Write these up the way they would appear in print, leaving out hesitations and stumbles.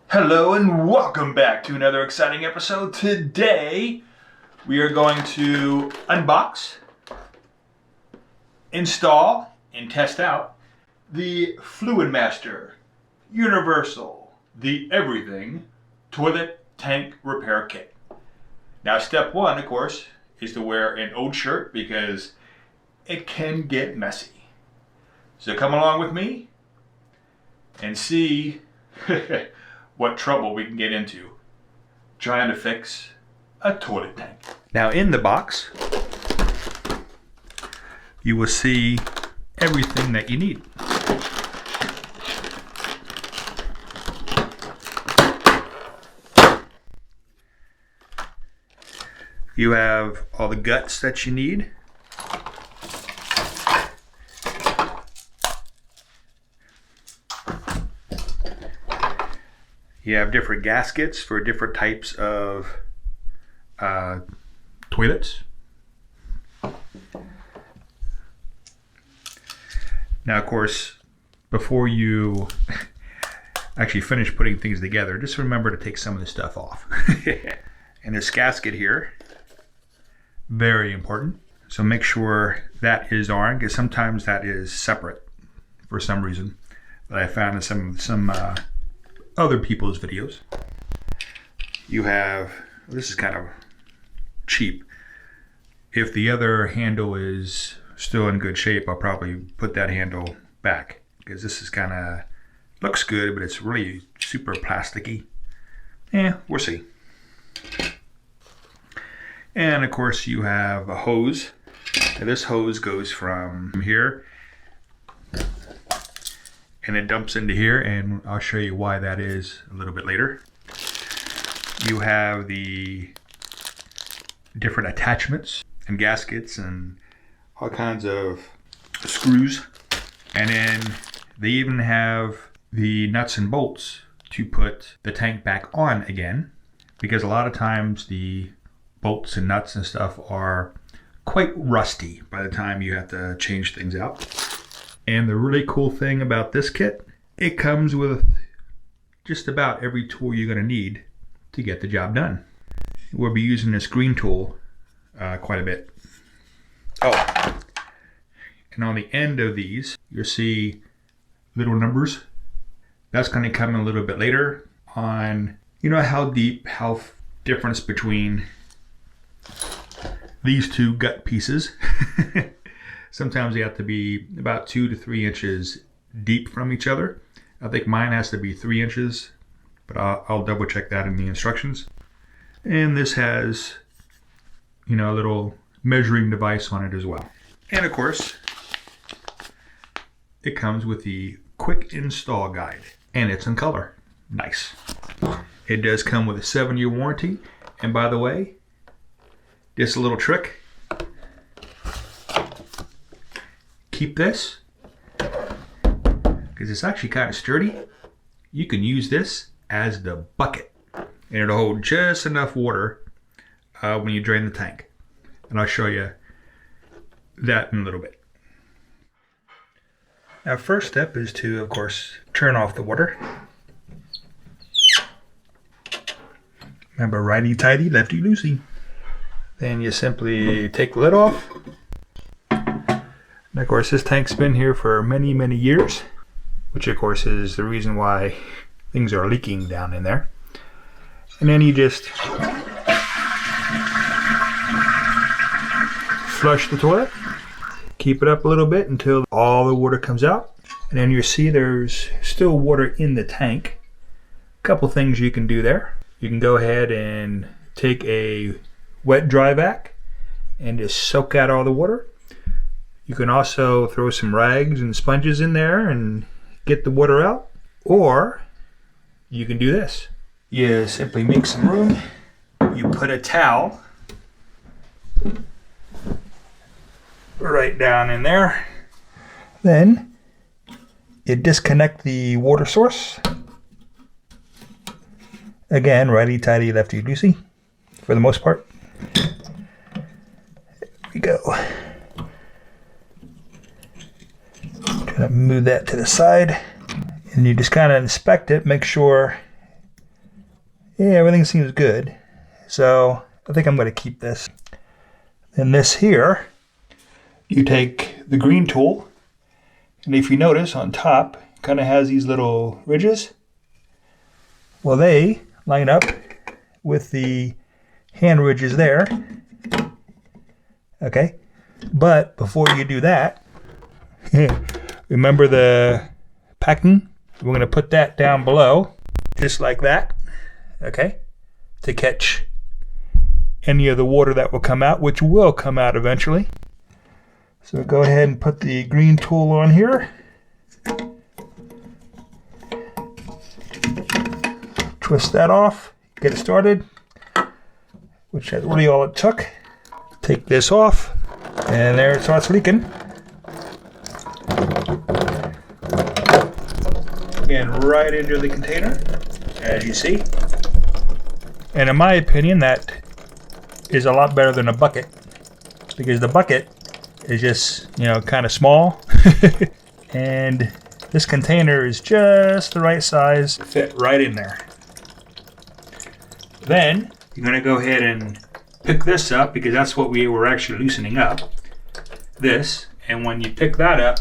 Hello and welcome back to another exciting episode. Today we are going to unbox, install, and test out the FluidMaster Universal, the Everything Toilet Tank Repair Kit. Now step one, of course, is to wear an old shirt because it can get messy. So come along with me and see what trouble we can get into trying to fix a toilet tank. Now in the box, you will see everything that you need. You have all the guts that you need. You have different gaskets for different types of toilets. Now, of course, before you actually finish putting things together, just remember to take some of the stuff off. And this gasket here, very important. So make sure that is on, because sometimes that is separate for some reason that I found in some other people's videos. You have, this is kind of cheap. If the other handle is still in good shape, I'll probably put that handle back, because this is kind of, looks good, but it's really super plasticky. We'll see. And of course you have a hose. Now this hose goes from here and it dumps into here, and I'll show you why that is a little bit later. You have the different attachments and gaskets and all kinds of screws. And then they even have the nuts and bolts to put the tank back on again, because a lot of times the bolts and nuts and stuff are quite rusty by the time you have to change things out. And the really cool thing about this kit, it comes with just about every tool you're going to need to get the job done. We'll be using this green tool quite a bit. Oh, and on the end of these, you'll see little numbers. That's going to come in a little bit later on, you know, how difference between these two gut pieces. Sometimes they have to be about 2 to 3 inches deep from each other. I think mine has to be 3 inches, but I'll double check that in the instructions. And this has, you know, a little measuring device on it as well. And of course, it comes with the quick install guide, and it's in color. Nice. It does come with a 7-year warranty. And by the way, just a little trick. Keep this, because it's actually kind of sturdy. You can use this as the bucket, and it'll hold just enough water when you drain the tank. And I'll show you that in a little bit. Now, first step is to, of course, turn off the water. Remember, righty-tighty, lefty-loosey. Then you simply take the lid off. And of course, this tank's been here for many, many years, which of course is the reason why things are leaking down in there. And then you just flush the toilet, keep it up a little bit until all the water comes out. And then you see there's still water in the tank. A couple things you can do there. You can go ahead and take a wet dry vac and just soak out all the water. You can also throw some rags and sponges in there and get the water out. Or you can do this. You simply make some room. You put a towel right down in there. Then you disconnect the water source. Again, righty-tighty, lefty-loosey for the most part. There we go. Gonna move that to the side, and you just kind of inspect it, make sure Yeah, everything seems good. So I think I'm going to keep this. And this here, you take the green tool, and if you notice on top, it kind of has these little ridges. Well, they line up with the hand ridges there. Okay, but before you do that, remember the packing? We're going to put that down below, just like that, okay, to catch any of the water that will come out, which will come out eventually. So go ahead and put the green tool on here. Twist that off, get it started, which is really all it took. Take this off, and there it starts leaking. And right into the container, as you see. And in my opinion, that is a lot better than a bucket, because the bucket is just, you know, kind of small. And this container is just the right size, fit right in there. Then you're going to go ahead and pick this up, because that's what we were actually loosening up. This, and when you pick that up,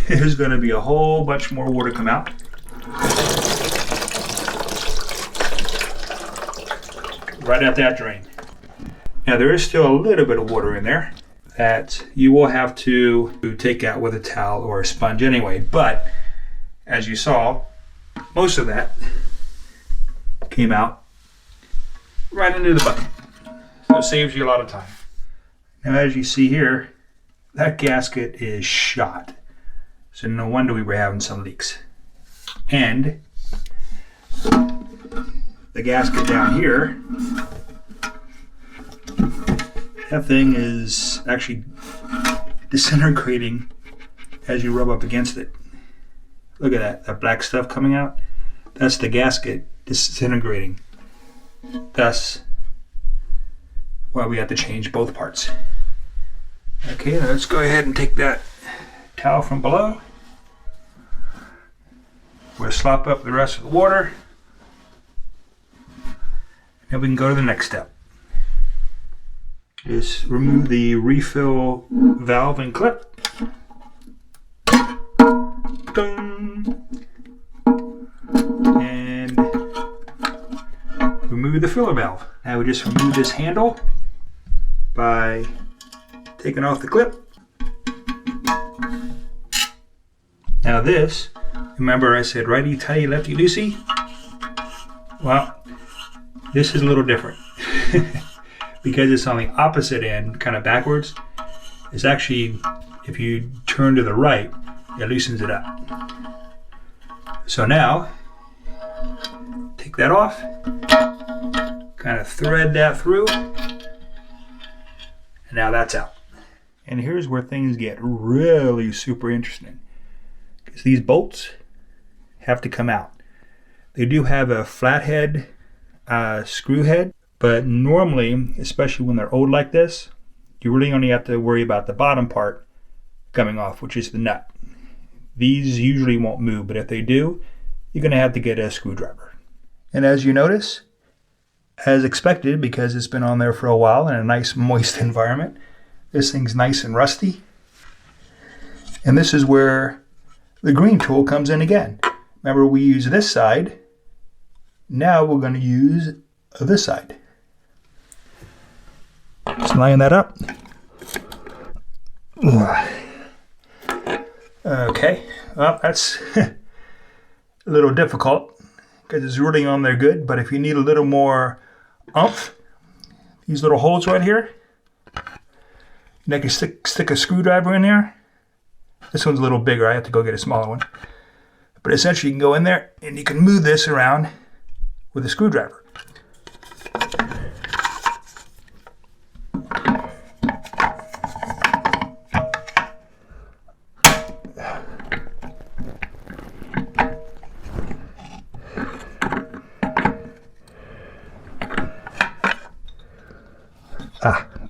there's going to be a whole bunch more water come out. Right at that drain. Now there is still a little bit of water in there that you will have to take out with a towel or a sponge anyway, but as you saw, most of that came out right into the bucket. So it saves you a lot of time. Now as you see here, that gasket is shot. So no wonder we were having some leaks. And the gasket down here, that thing is actually disintegrating as you rub up against it. Look at that black stuff coming out. That's the gasket disintegrating. That's why we have to change both parts. Okay, now let's go ahead and take that towel from below. We'll slop up the rest of the water. Now we can go to the next step. Just remove the refill valve and clip. Dun. And remove the filler valve. Now we just remove this handle by taking off the clip. Now this, remember I said righty tighty, lefty loosey? Well, this is a little different. Because it's on the opposite end, kind of backwards. It's actually, if you turn to the right, it loosens it up. So now, take that off, kind of thread that through, and now that's out. And here's where things get really super interesting. Because these bolts have to come out. They do have a flathead screw head, but normally, especially when they're old like this, you really only have to worry about the bottom part coming off, which is the nut. These usually won't move, but if they do, you're going to have to get a screwdriver. And as you notice, as expected, because it's been on there for a while in a nice moist environment, this thing's nice and rusty. And this is where the green tool comes in again. Remember, we use this side. Now we're going to use this side. Just line that up. Okay, well, that's a little difficult because it's really on there good, but if you need a little more oomph, these little holes right here, you can stick a screwdriver in there. This one's a little bigger, I have to go get a smaller one. But essentially you can go in there and you can move this around with a screwdriver.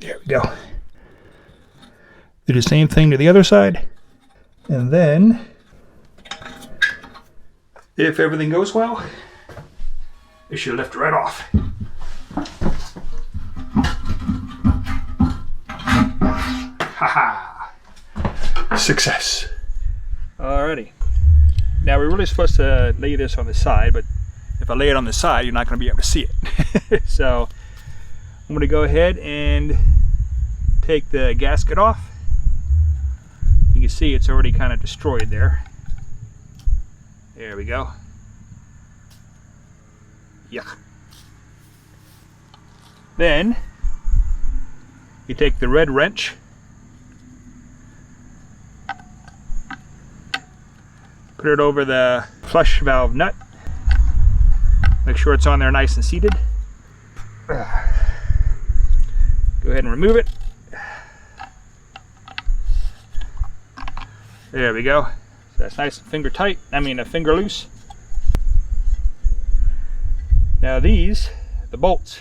There we go. Do the same thing to the other side. And then, if everything goes well, it should lift right off. Haha! Success. Alrighty. Now we're really supposed to lay this on the side, but if I lay it on the side, you're not going to be able to see it. So I'm going to go ahead and take the gasket off. You can see it's already kind of destroyed there. There we go. Yuck. Then you take the red wrench, put it over the flush valve nut, make sure it's on there nice and seated. Go ahead and remove it. There we go. So that's nice and finger tight, finger loose. Now these, the bolts,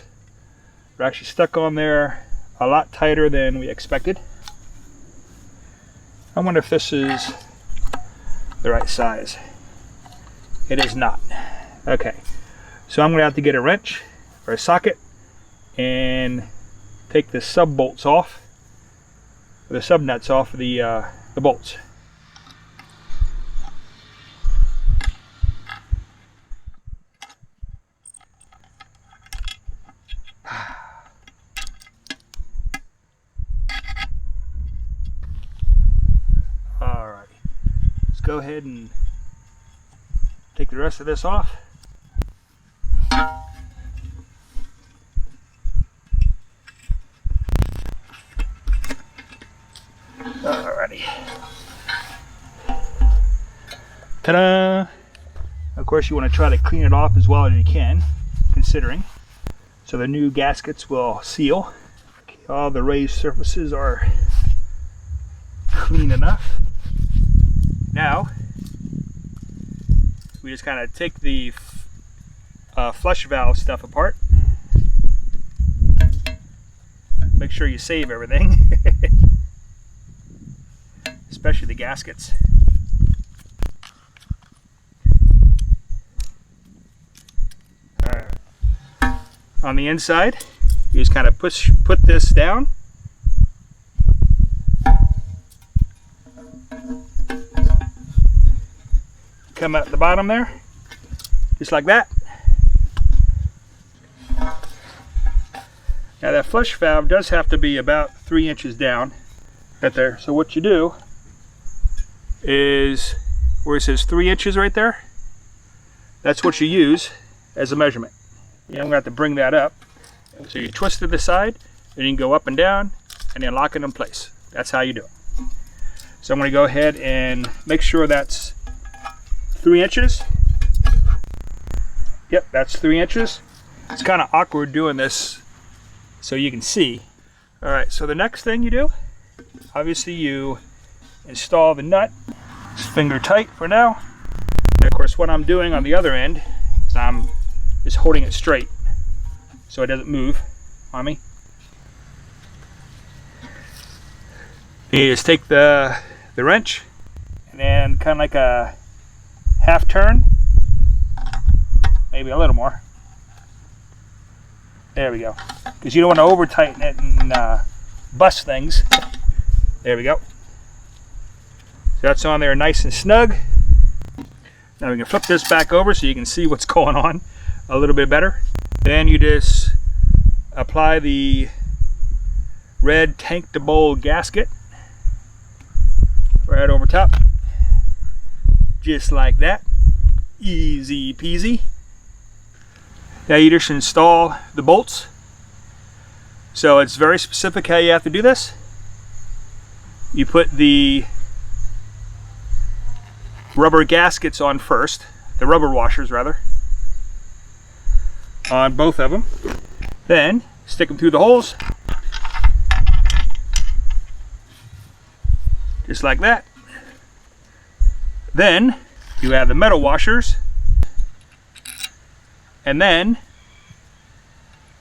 are actually stuck on there a lot tighter than we expected. I wonder if this is the right size. It is not. Okay, so I'm going to have to get a wrench or a socket and take the sub bolts off, or the sub nuts off of the bolts. Go ahead and take the rest of this off. Alrighty. Ta-da! Of course you want to try to clean it off as well as you can, considering. So the new gaskets will seal. All the raised surfaces are clean enough. Now, we just kind of take the flush valve stuff apart. Make sure you save everything, especially the gaskets. On the inside, you just kind of put this down. Come out the bottom there, just like that. Now that flush valve does have to be about 3 inches down right there. So what you do is, where it says 3 inches right there, that's what you use as a measurement. I'm going to have to bring that up. So you twist to the side, and you can go up and down, and then lock it in place. That's how you do it. So I'm going to go ahead and make sure that's 3 inches. Yep, that's 3 inches. It's kind of awkward doing this so you can see. All right, so the next thing you do, obviously you install the nut. It's finger tight for now. And of course, what I'm doing on the other end is I'm just holding it straight so it doesn't move on me. You just take the wrench and then kind of like a half turn, maybe a little more. There we go. Because you don't want to over tighten it and bust things. There we go. So that's on there nice and snug. Now we can flip this back over so you can see what's going on a little bit better. Then you just apply the red tank to bowl gasket right over top. Just like that. Easy peasy. Now you just install the bolts. So it's very specific how you have to do this. You put the rubber gaskets on first, the rubber washers rather, on both of them. Then stick them through the holes, just like that. Then you have the metal washers, and then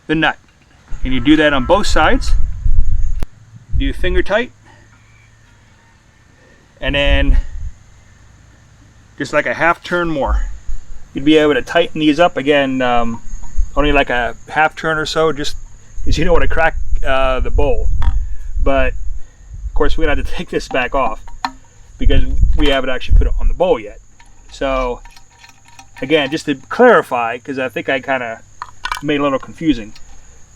the nut. And you do that on both sides. Do finger tight, and then just like a half turn more. You'd be able to tighten these up again only like a half turn or so, just because you don't want to crack the bowl. But of course we're gonna have to take this back off because we haven't actually put it on the bowl yet. So again, just to clarify, because I think I kind of made it a little confusing,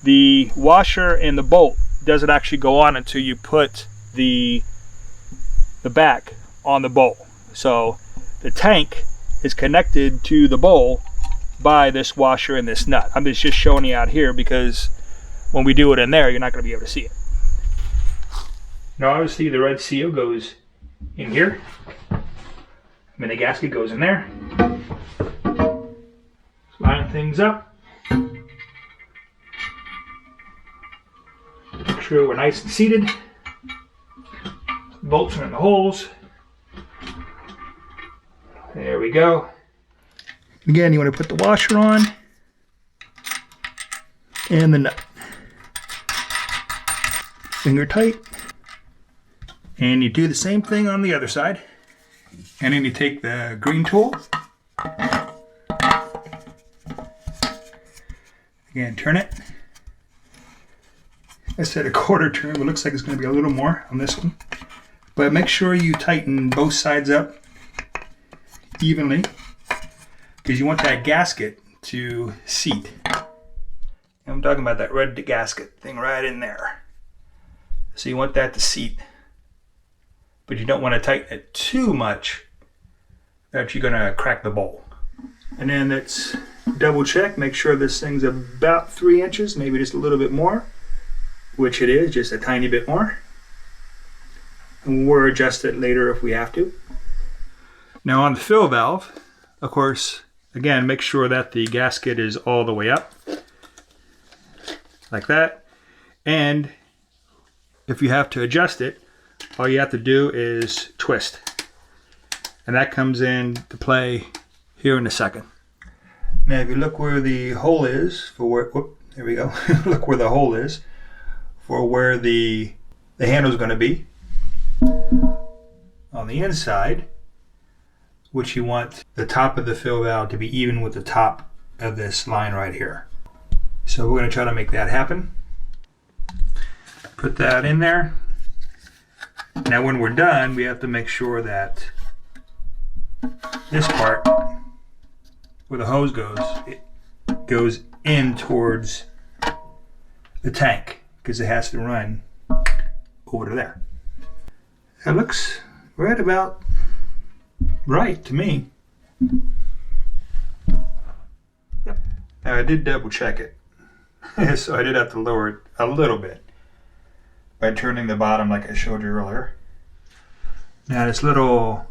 the washer and the bolt doesn't actually go on until you put the back on the bowl. So the tank is connected to the bowl by this washer and this nut. I'm just showing you out here because when we do it in there, you're not going to be able to see it. Now obviously the red seal goes in here. I mean, the gasket goes in there. Line things up. Make sure we're nice and seated. Bolts are in the holes. There we go. Again, you want to put the washer on and the nut. Finger tight. And you do the same thing on the other side. And then you take the green tool. Again, turn it. I said a quarter turn, but it looks like it's going to be a little more on this one. But make sure you tighten both sides up evenly, because you want that gasket to seat. I'm talking about that red gasket thing right in there. So you want that to seat, but you don't want to tighten it too much that you're going to crack the bowl. And then let's double check, make sure this thing's about 3 inches, maybe just a little bit more, which it is, just a tiny bit more. And we'll adjust it later if we have to. Now on the fill valve, of course, again, make sure that the gasket is all the way up, like that. And if you have to adjust it, all you have to do is twist. And that comes into play here in a second. Now if you look where the hole is, for where, whoop, there we go. Look where the hole is for where the handle is going to be. On the inside, which you want the top of the fill valve to be even with the top of this line right here. So we're going to try to make that happen. Put that in there. Now when we're done, we have to make sure that this part where the hose goes, it goes in towards the tank, because it has to run over to there. That looks right about right to me. Yep. Now I did double check it. So I did have to lower it a little bit by turning the bottom like I showed you earlier. Now this little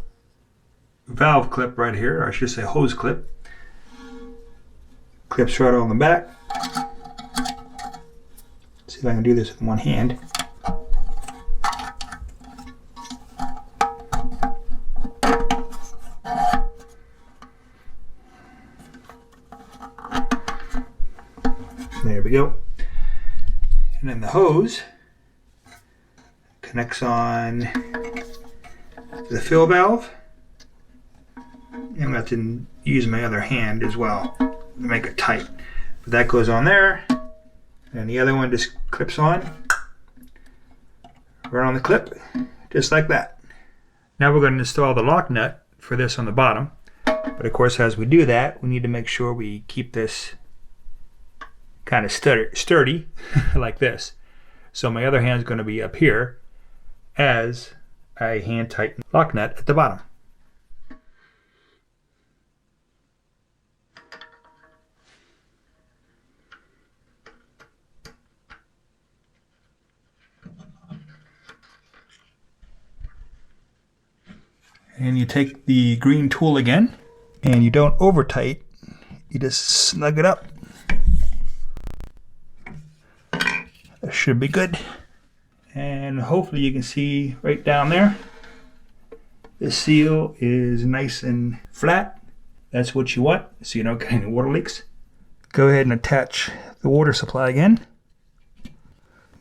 valve clip right here, or I should say hose clip, clips right on the back. See if I can do this with one hand. There we go. And then the hose connects on the fill valve. And I'm going to have to use my other hand as well to make it tight. But that goes on there. And the other one just clips on. Right on the clip. Just like that. Now we're going to install the lock nut for this on the bottom. But of course, as we do that, we need to make sure we keep this kind of sturdy like this. So my other hand is going to be up here as I hand tighten the lock nut at the bottom. And you take the green tool again, and you don't over tight, you just snug it up. That should be good. And hopefully you can see right down there, the seal is nice and flat. That's what you want, so you don't get any water leaks. Go ahead and attach the water supply again.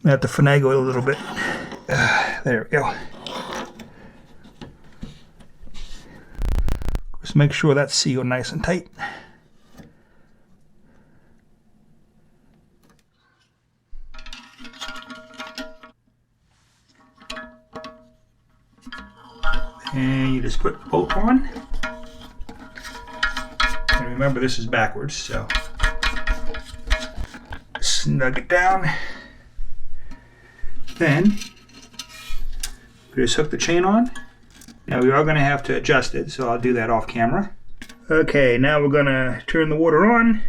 I have to finagle it a little bit. There we go. Just make sure that's sealed nice and tight. And you just put the bolt on. And remember, this is backwards, so snug it down. Then we just hook the chain on. Now we are going to have to adjust it, so I'll do that off camera. Okay, now we're going to turn the water on.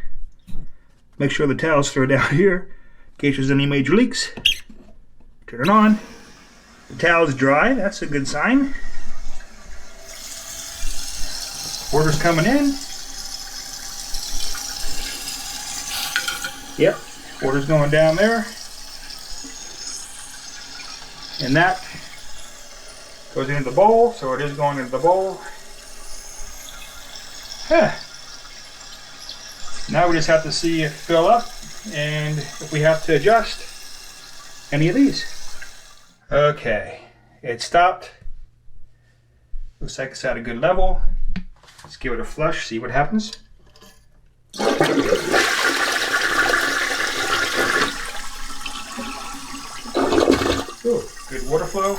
Make sure the towels throw down here in case there's any major leaks. Turn it on. The towel's dry, that's a good sign. Water's coming in. Yep, water's going down there. And that goes into the bowl, so it is going into the bowl. Now we just have to see it fill up and if we have to adjust any of these. Okay, it stopped. Looks like it's at a good level. Let's give it a flush, see what happens. Oh, good water flow.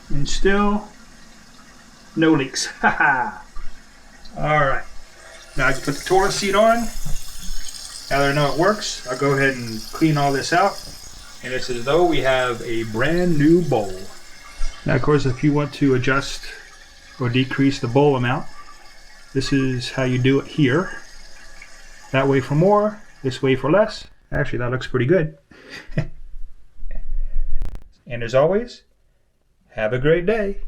And still no leaks. Haha. Alright. Now I can put the toilet seat on. Now that I know it works, I'll go ahead and clean all this out. And it's as though we have a brand new bowl. Now of course, if you want to adjust or decrease the bowl amount, this is how you do it here. That way for more, this way for less. Actually, that looks pretty good. And as always, have a great day.